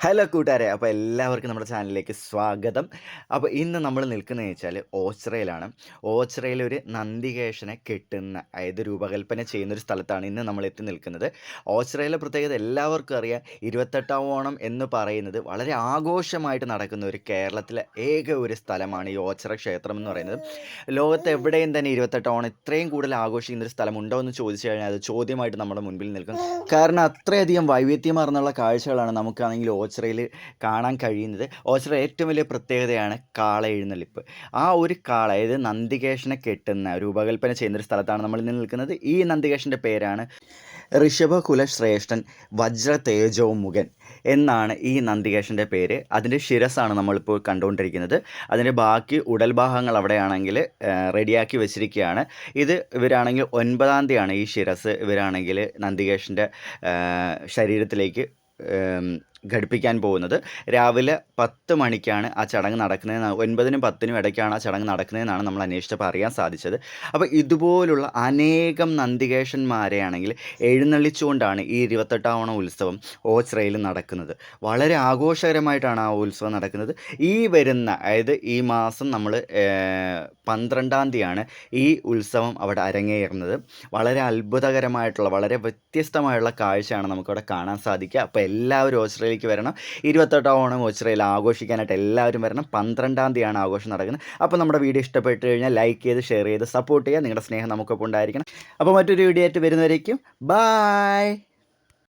Hello കൂട്ടുകാരെ, അപ്പോൾ എല്ലാവർക്കും നമ്മുടെ ചാനലിലേക്ക് സ്വാഗതം. അപ്പോൾ ഇന്ന് നമ്മൾ നിൽക്കുന്നത് വെച്ചാൽ ഓച്ചിറയിലാണ്. ഓച്ചിറയിൽ ഒരു നന്ദികേശനെ കെട്ടുന്ന, അതായത് രൂപകൽപ്പന ചെയ്യുന്നൊരു സ്ഥലത്താണ് ഇന്ന് നമ്മൾ എത്തി നിൽക്കുന്നത്. ഓച്ചിറയിലെ പ്രത്യേകത എല്ലാവർക്കും അറിയാം. 28ാം ഓണം എന്ന് പറയുന്നത് വളരെ ആഘോഷമായിട്ട് നടക്കുന്ന ഒരു കേരളത്തിലെ ഏക ഒരു സ്ഥലമാണ് ഈ ഓച്ചിറ ക്ഷേത്രം എന്ന് പറയുന്നത്. ലോകത്ത് എവിടെയും തന്നെ 28ാം ഓണം ഇത്രയും കൂടുതൽ ആഘോഷിക്കുന്ന ഒരു സ്ഥലമുണ്ടോ എന്ന് ചോദിച്ചു കഴിഞ്ഞാൽ അത് ചോദ്യമായിട്ട് നമ്മുടെ മുൻപിൽ നിൽക്കും. കാരണം അത്രയധികം വൈവിധ്യമാർന്നുള്ള കാഴ്ചകളാണ് നമുക്കാണെങ്കിൽ ഓച്ചിറയിൽ കാണാൻ കഴിയുന്നത്. ഓച്ചിറ ഏറ്റവും വലിയ പ്രത്യേകതയാണ് കാള എഴുന്നള്ളിപ്പ്. ആ ഒരു കാള, അതായത് നന്ദികേശനെ കെട്ടുന്ന രൂപകൽപ്പന ചെയ്യുന്നൊരു സ്ഥലത്താണ് നമ്മൾ ഇന്ന് നിൽക്കുന്നത്. ഈ നന്ദികേശൻ്റെ പേരാണ് ഋഷഭകുലശ്രേഷ്ഠൻ വജ്ര തേജോമുഖൻ എന്നാണ് ഈ നന്ദികേശൻ്റെ പേര്. അതിൻ്റെ ശിരസ്സാണ് നമ്മളിപ്പോൾ കണ്ടുകൊണ്ടിരിക്കുന്നത്. അതിൻ്റെ ബാക്കി ഉടൽഭാഗങ്ങൾ അവിടെയാണെങ്കിൽ റെഡിയാക്കി വെച്ചിരിക്കുകയാണ്. ഇവരാണെങ്കിൽ 9-ാം തീയതിയാണ് ഈ ശിരസ് ഇവരാണെങ്കിൽ നന്ദികേശൻ്റെ ശരീരത്തിലേക്ക് ഘടിപ്പിക്കാൻ പോകുന്നത്. രാവിലെ 10 മണിക്കാണ് ആ ചടങ്ങ് നടക്കുന്നതെന്ന്, 9-നും 10-നും ഇടയ്ക്കാണ് ആ ചടങ്ങ് നടക്കുന്നതെന്നാണ് നമ്മൾ അന്വേഷിച്ചപ്പോൾ അറിയാൻ സാധിച്ചത്. അപ്പോൾ ഇതുപോലുള്ള അനേകം നന്ദികേശന്മാരെയാണെങ്കിൽ എഴുന്നള്ളിച്ചുകൊണ്ടാണ് ഈ 28ാം ഓണം ഉത്സവം ഓച്ചിറയിൽ നടക്കുന്നത്. വളരെ ആഘോഷകരമായിട്ടാണ് ആ ഉത്സവം നടക്കുന്നത്. ഈ വരുന്ന, അതായത് ഈ മാസം നമ്മൾ 12-ാം തീയതിയാണ് ഈ ഉത്സവം അവിടെ അരങ്ങേറുന്നത്. വളരെ അത്ഭുതകരമായിട്ടുള്ള, വളരെ വ്യത്യസ്തമായുള്ള കാഴ്ചയാണ് നമുക്കവിടെ കാണാൻ സാധിക്കുക. അപ്പോൾ എല്ലാവരും ഓച്ചിറയിലേക്ക് വരണം. 28ാം ഓണം ഓച്ചിറയിൽ ആഘോഷിക്കാനായിട്ട് എല്ലാവരും വരണം. 12-ാം തീയതിയാണ് ആഘോഷം നടക്കുന്നത്. അപ്പോൾ നമ്മുടെ വീഡിയോ ഇഷ്ടപ്പെട്ട് കഴിഞ്ഞാൽ ലൈക്ക് ചെയ്ത്, ഷെയർ ചെയ്ത്, സപ്പോർട്ട് ചെയ്യുക. നിങ്ങളുടെ സ്നേഹം നമുക്കൊപ്പം ഉണ്ടായിരിക്കണം. അപ്പോൾ മറ്റൊരു വീഡിയോ ആയിട്ട് വരുന്നവരേക്കും ബായ്.